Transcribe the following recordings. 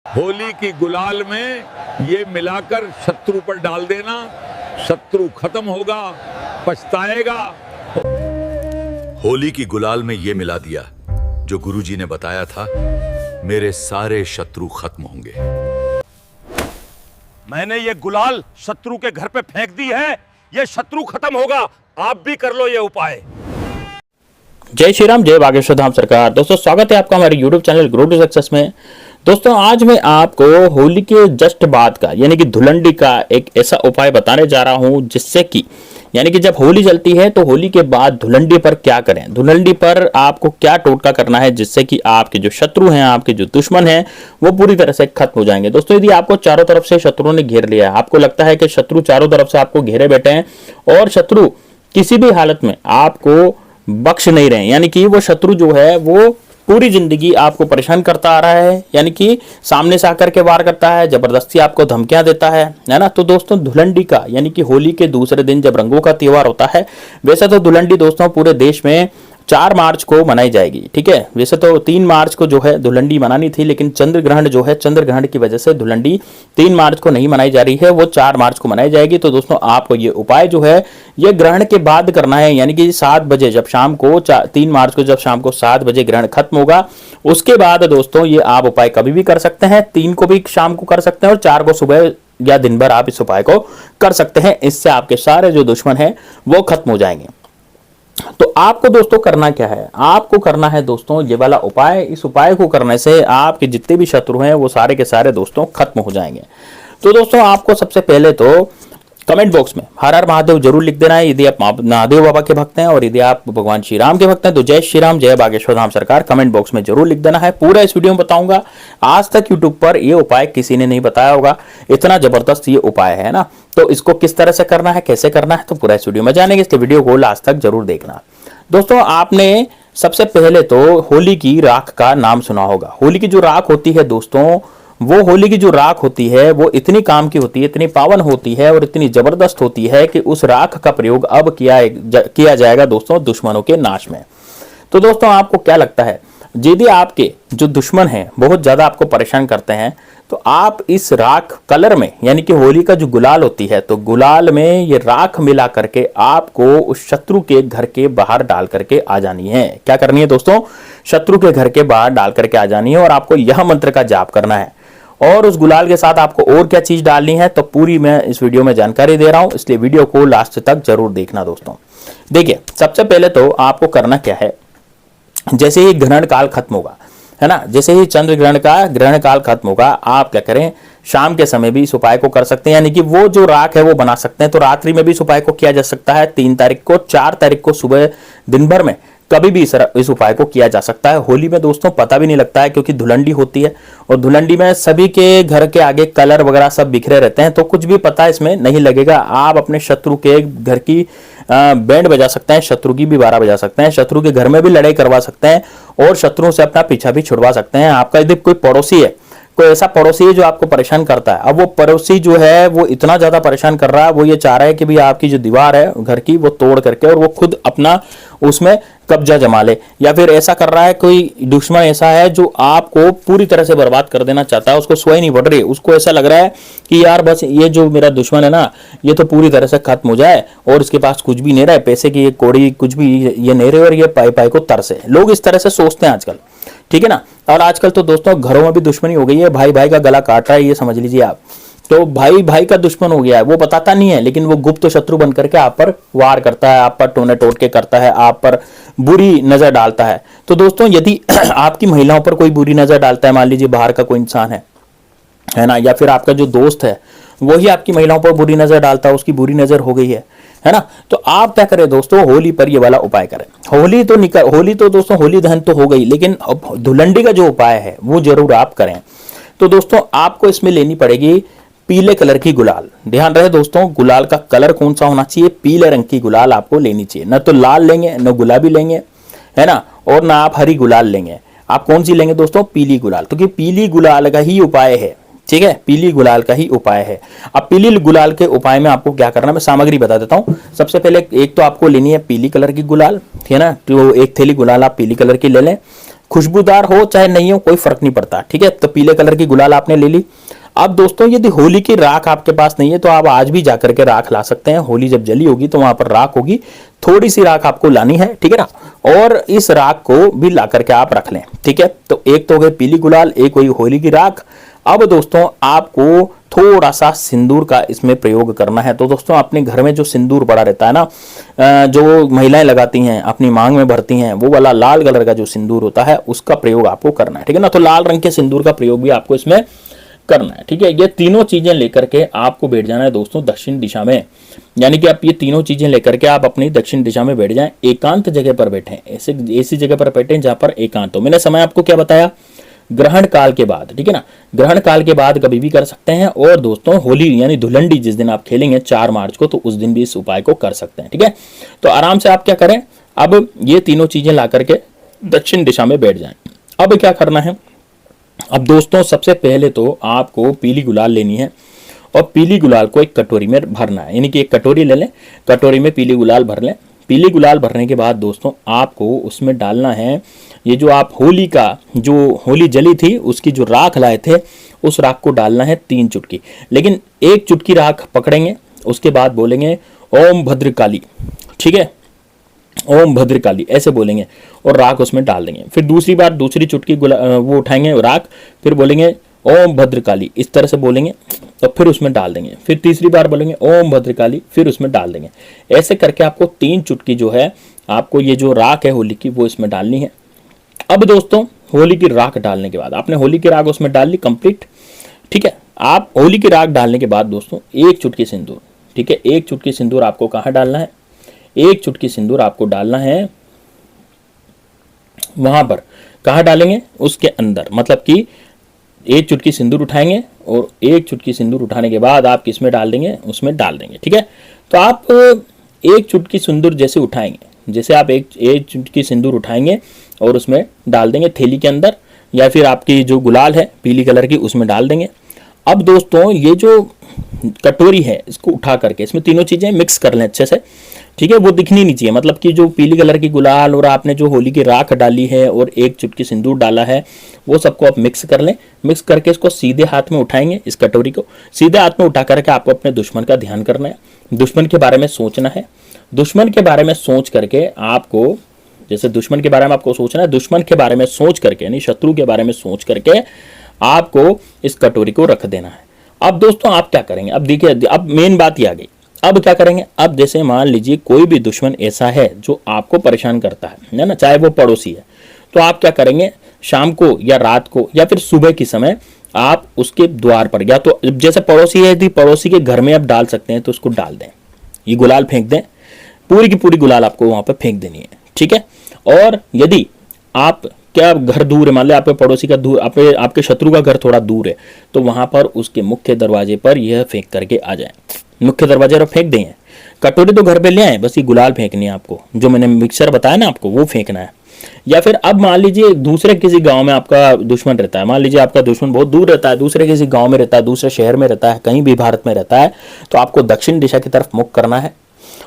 होली की गुलाल में ये मिलाकर शत्रु पर डाल देना, शत्रु खत्म होगा, पछताएगा। होली की गुलाल में ये मिला दिया जो गुरुजी ने बताया था, मेरे सारे शत्रु खत्म होंगे। मैंने ये गुलाल शत्रु के घर पे फेंक दी है, ये शत्रु खत्म होगा। आप भी कर लो ये उपाय। जय श्री राम, जय बागेश्वर धाम सरकार। दोस्तों स्वागत है आपका हमारे YouTube channel grow to success में। दोस्तों आज मैं आपको होली के जस्ट बाद का यानी कि धुलंडी का एक ऐसा उपाय बताने जा रहा हूं जिससे कि यानी कि जब होली चलती है तो होली के बाद धुलंडी पर क्या करें, धुलंडी पर आपको क्या टोटका करना है जिससे कि आपके जो शत्रु हैं, आपके जो दुश्मन हैं वो पूरी तरह से खत्म हो जाएंगे। दोस्तों यदि आपको चारों तरफ से शत्रुओं ने घेर लिया है, आपको लगता है कि शत्रु चारों तरफ से आपको घेरे बैठे हैं और शत्रु किसी भी हालत में आपको बख्श नहीं रहे, यानी कि वो शत्रु जो है वो पूरी जिंदगी आपको परेशान करता आ रहा है, यानी कि सामने से आकर के वार करता है, जबरदस्ती आपको धमकियां देता है ना। तो दोस्तों धुलंडी का यानी कि होली के दूसरे दिन जब रंगों का त्योहार होता है, वैसे तो धुलंडी दोस्तों पूरे देश में 4 मार्च को मनाई जाएगी, ठीक है। वैसे तो 3 मार्च को जो है धुलंडी मनानी थी, लेकिन चंद्र ग्रहण जो है, चंद्र ग्रहण की वजह से धुलंडी 3 मार्च को नहीं मनाई जा रही है, वो 4 मार्च को मनाई जाएगी। तो दोस्तों आपको ये उपाय जो है ये ग्रहण के बाद करना है, यानी कि 7 बजे जब शाम को 3 मार्च को जब शाम को 7 बजे ग्रहण खत्म होगा, उसके बाद दोस्तों ये आप उपाय कभी भी कर सकते हैं। 3 को भी शाम को कर सकते हैं और 4 को सुबह या दिन भर आप इस उपाय को कर सकते हैं। इससे आपके सारे जो दुश्मन हैं वो खत्म हो जाएंगे। तो आपको दोस्तों करना क्या है, आपको करना है दोस्तों ये वाला उपाय। इस उपाय को करने से आपके जितने भी शत्रु हैं वो सारे के सारे दोस्तों खत्म हो जाएंगे। तो दोस्तों आपको सबसे पहले तो कमेंट बॉक्स में हर हर महादेव जरूर लिख देना है यदि आप महादेव बाबा के भक्त हैं, और यदि आप भगवान श्री राम के भक्त हैं तो जय श्री राम, जय बागेश्वर धाम सरकार कमेंट बॉक्स में जरूर लिख देना है। पूरा इस वीडियो में बताऊंगा। आज तक यूट्यूब पर ये उपाय किसी ने नहीं बताया होगा, इतना जबरदस्त ये उपाय है ना। तो इसको किस तरह से करना है, कैसे करना है, तो पूरा इस वीडियो में जानेंगे, इसलिए वीडियो को लास्ट तक जरूर देखना। दोस्तों आपने सबसे पहले तो होली की राख का नाम सुना होगा। होली की जो राख होती है दोस्तों, वो होली की जो राख होती है वो इतनी काम की होती है, इतनी पावन होती है और इतनी जबरदस्त होती है कि उस राख का प्रयोग अब किया जाएगा दोस्तों दुश्मनों के नाश में। तो दोस्तों आपको क्या लगता है, यदि आपके जो दुश्मन हैं बहुत ज्यादा आपको परेशान करते हैं तो आप इस राख कलर में यानी कि होली का जो गुलाल होती है, तो गुलाल में ये राख मिला करके आपको उस शत्रु के घर के बाहर डाल करके आ जानी है। क्या करनी है दोस्तों, शत्रु के घर के बाहर डाल करके आ जानी है और आपको यह मंत्र का जाप करना है। और उस गुलाल के साथ आपको और क्या चीज डालनी है तो पूरी मैं इस वीडियो में जानकारी दे रहा हूं, इसलिए वीडियो को लास्ट तक जरूर देखना दोस्तों। देखिए सबसे पहले तो आपको करना क्या है, जैसे ही ग्रहण काल खत्म होगा है ना, जैसे ही चंद्र ग्रहण काल खत्म होगा, आप क्या करें, शाम के समय भी इस उपाय को कर सकते हैं, यानी कि वो जो राख है वो बना सकते हैं। तो रात्रि में भी इस उपाय को किया जा सकता है, 3 तारीख को, 4 तारीख को सुबह दिन भर में कभी भी इस उपाय को किया जा सकता है। होली में दोस्तों पता भी नहीं लगता है क्योंकि धुलंडी होती है और धुलंडी में सभी के घर के आगे कलर वगैरह सब बिखरे रहते हैं, तो कुछ भी पता इसमें नहीं लगेगा। आप अपने शत्रु के घर की बैंड बजा सकते हैं, शत्रु की भी बारह बजा सकते हैं, शत्रु के घर में भी लड़ाई करवा सकते हैं और शत्रुओं से अपना पीछा भी छुड़वा सकते हैं। आपका यदि कोई पड़ोसी है, कोई ऐसा पड़ोसी है जो आपको परेशान करता है, अब वो पड़ोसी जो है वो इतना ज्यादा परेशान कर रहा है, वो ये चाह रहा है कि भी आपकी जो दीवार है घर की वो तोड़ करके और वो खुद अपना उसमें कब्जा जमा ले, या फिर ऐसा कर रहा है कोई दुश्मन ऐसा है जो आपको पूरी तरह से बर्बाद कर देना चाहता है, उसको सोई नहीं पड़ रही, उसको ऐसा लग रहा है कि यार बस ये जो मेरा दुश्मन है ना ये तो पूरी तरह से खत्म हो जाए और इसके पास कुछ भी नहीं रहा है, पैसे की कौड़ी कुछ भी ये नहीं रहे और ये पाई पाई को तरसे। लोग इस तरह से सोचते हैं आजकल, ठीक है ना। और आजकल तो दोस्तों घरों में भी दुश्मनी हो गई है, भाई भाई का गला काट रहा है, ये समझ लीजिए आप। तो भाई भाई का दुश्मन हो गया है, वो बताता नहीं है लेकिन वो गुप्त शत्रु बन करके आप पर वार करता है, आप पर टोने टोटके करता है, आप पर बुरी नजर डालता है। तो दोस्तों यदि आपकी महिलाओं पर कोई बुरी नजर डालता है, मान लीजिए बाहर का कोई इंसान है ना, या फिर आपका जो दोस्त है वही आपकी महिलाओं पर बुरी नजर डालता है, उसकी बुरी नजर हो गई है ना, तो आप क्या करें दोस्तों, होली पर ये वाला उपाय करें। होली तो दोस्तों होली दहन तो हो गई, लेकिन धुलंडी का जो उपाय है वो जरूर आप करें। तो दोस्तों आपको इसमें लेनी पड़ेगी पीले कलर की गुलाल। ध्यान रहे दोस्तों, गुलाल का कलर कौन सा होना चाहिए, पीले रंग की गुलाल आपको लेनी चाहिए। न तो लाल लेंगे, न गुलाबी लेंगे, है ना, और ना आप हरी गुलाल लेंगे। आप कौन सी लेंगे दोस्तों, पीली गुलाल, क्योंकि पीली गुलाल का ही उपाय है, ठीक है, पीली गुलाल का ही उपाय है। अब पीली गुलाल के उपाय में आपको क्या करना है, मैं सामग्री बता देता हूं। सबसे पहले एक तो आपको लेनी है पीली कलर की गुलाल, ठीक है ना, तो 1 थैली गुलाल आप पीली कलर की ले लें। खुशबूदार हो चाहे नहीं हो कोई फर्क नहीं पड़ता, ठीक है। तो पीले कलर की गुलाल आपने ले ली। अब दोस्तों यदि होली की राख आपके पास नहीं है तो आप आज भी जाकर के राख ला सकते हैं। होली जब जली होगी तो वहां पर राख होगी, थोड़ी सी राख आपको लानी है, ठीक है ना। और इस राख को भी ला करके आप रख लें, ठीक है। तो एक तो हो गई पीली गुलाल, एक हुई होली की राख। अब दोस्तों आपको थोड़ा सा सिंदूर का इसमें प्रयोग करना है। तो दोस्तों अपने घर में जो सिंदूर पड़ा रहता है ना, जो महिलाएं लगाती हैं अपनी मांग में भरती हैं, वो वाला लाल कलर का जो सिंदूर होता है उसका प्रयोग आपको करना है, ठीक है ना। तो लाल रंग के सिंदूर का प्रयोग भी आपको इसमें करना है, ठीक है। ये तीनों चीजें लेकर के आपको बैठ जाना है दोस्तों दक्षिण दिशा में, यानी कि आप ये तीनों चीजें लेकर के आप अपनी दक्षिण दिशा में बैठ जाएं। एकांत जगह पर बैठें, ऐसी जगह पर बैठें जहां पर एकांत हो। मैंने समय आपको क्या बताया, ग्रहण काल के बाद, ठीक है ना। ग्रहण काल के बाद कभी भी कर सकते हैं। और दोस्तों होली यानी धुलंडी जिस दिन आप खेलेंगे 4 मार्च को, तो उस दिन भी इस उपाय को कर सकते हैं, ठीक है। तो आराम से आप क्या करें, अब ये तीनों चीजें ला करके दक्षिण दिशा में बैठ जाएं। अब क्या करना है, अब दोस्तों सबसे पहले तो आपको पीली गुलाल लेनी है और पीली गुलाल को एक कटोरी में भरना है, यानी कि एक कटोरी ले लें, कटोरी में पीली गुलाल भर लें। पीली गुलाल भरने के बाद दोस्तों आपको उसमें डालना है ये जो आप होली का जो होली जली थी उसकी जो राख लाए थे उस राख को डालना है 3 चुटकी, लेकिन 1 चुटकी राख पकड़ेंगे, उसके बाद बोलेंगे ओम भद्रकाली, ठीक है, ओम भद्रकाली ऐसे बोलेंगे और राख उसमें डाल देंगे। फिर दूसरी बार दूसरी चुटकी वो उठाएंगे राख, फिर बोलेंगे ओम भद्रकाली, इस तरह से बोलेंगे तो फिर उसमें डाल देंगे। फिर तीसरी बार बोलेंगे ओम भद्रकाली, फिर उसमें डाल देंगे। ऐसे करके आपको 3 चुटकी जो है आपको ये जो राख है होली की वो इसमें डालनी है। अब दोस्तों होली की राख डालने के बाद आपने होली की राख उसमें डाल ली कंप्लीट, ठीक है। आप होली की राख डालने के बाद दोस्तों 1 चुटकी सिंदूर, ठीक है, 1 चुटकी सिंदूर आपको कहाँ डालना है, 1 चुटकी सिंदूर आपको डालना है वहां पर, कहाँ डालेंगे, उसके अंदर, मतलब कि 1 चुटकी सिंदूर उठाएंगे और 1 चुटकी सिंदूर उठाने के बाद आप किसमें डाल देंगे, उसमें डाल देंगे, ठीक है। तो आप 1 चुटकी सिंदूर जैसे उठाएंगे, जैसे आप एक चुटकी सिंदूर उठाएंगे और उसमें डाल देंगे थैली के अंदर, या फिर आपकी जो गुलाल है पीली कलर की उसमें डाल देंगे। अब दोस्तों ये जो कटोरी है इसको उठा करके इसमें तीनों चीजें मिक्स कर लें अच्छे से, ठीक है। वो दिखनी नहीं चाहिए, मतलब कि जो पीली कलर की गुलाल और आपने जो होली की राख डाली है और 1 चुटकी सिंदूर डाला है वो सबको आप मिक्स कर लें। मिक्स करके इसको सीधे हाथ में उठाएंगे, इस कटोरी को सीधे हाथ में उठा करके आपको अपने दुश्मन का ध्यान करना है, दुश्मन के बारे में सोचना है। दुश्मन के बारे में सोच करके आपको, जैसे दुश्मन के बारे में आपको सोचना है, दुश्मन के बारे में सोच करके यानी शत्रु के बारे में सोच करके आपको इस कटोरी को रख देना है। अब दोस्तों आप क्या करेंगे, अब देखिए अब मेन बात ये आ गई। अब क्या करेंगे, अब जैसे मान लीजिए कोई भी दुश्मन ऐसा है जो आपको परेशान करता है ना, चाहे वो पड़ोसी है, तो आप क्या करेंगे, शाम को या रात को या फिर सुबह के समय आप उसके द्वार पर, या तो जैसे पड़ोसी है यदि पड़ोसी के घर में आप डाल सकते हैं तो उसको डाल दें, ये गुलाल फेंक दें, पूरी की पूरी गुलाल आपको वहां पर फेंक देनी है, ठीक है। और यदि आप क्या घर दूर है, मान लो आपके पड़ोसी का दूर, आपके शत्रु का घर थोड़ा दूर है, तो वहां पर उसके मुख्य दरवाजे पर यह फेंक करके आ जाए, मुख्य दरवाजे पर फेंक दें। कटोरी तो घर पे ले आए, बस ये गुलाल फेंकनी है आपको, जो मैंने मिक्सर बताया ना आपको वो फेंकना है। या फिर अब मान लीजिए दूसरे किसी गांव में आपका दुश्मन रहता है, मान लीजिए आपका दुश्मन बहुत दूर रहता है, दूसरे किसी गांव में रहता है, दूसरे शहर में रहता है, कहीं भी भारत में रहता है, तो आपको दक्षिण दिशा की तरफ मुख करना है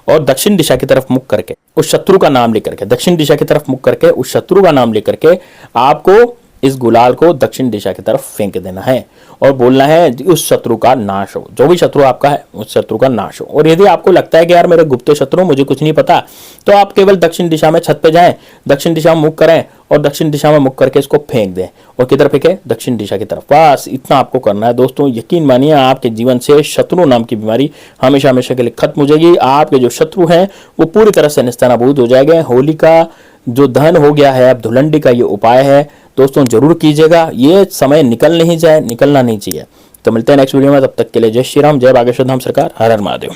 और दक्षिण दिशा की तरफ मुख करके उस शत्रु का नाम लेकर के, दक्षिण दिशा की तरफ मुख करके उस शत्रु का नाम लेकर के आपको इस गुलाल को दक्षिण दिशा की तरफ फेंक देना है और बोलना है उस शत्रु का नाश हो, जो भी शत्रु आपका है उस शत्रु का नाश हो। और यदि आपको लगता है कि यार मेरे गुप्त शत्रु, मुझे कुछ नहीं पता, तो आप केवल दक्षिण दिशा में छत पे जाएं, दक्षिण दिशा में मुख करें और दक्षिण दिशा में मुख करके इसको फेंक दें और किधर फेंके, दक्षिण दिशा की तरफ। बस इतना आपको करना है दोस्तों। यकीन मानिए आपके जीवन से शत्रु नाम की बीमारी हमेशा हमेशा के लिए खत्म हो जाएगी। आपके जो शत्रु हैं वो पूरी तरह से निस्तानाबूद हो जाएंगे। होली का जो दहन हो गया है, अब धुलंडी का ये उपाय है दोस्तों, जरूर कीजिएगा। ये समय निकलना नहीं चाहिए। तो मिलते हैं नेक्स्ट वीडियो में, तब तक के लिए जय श्री राम, जय बागेश्वर धाम सरकार, हर हर महादेव।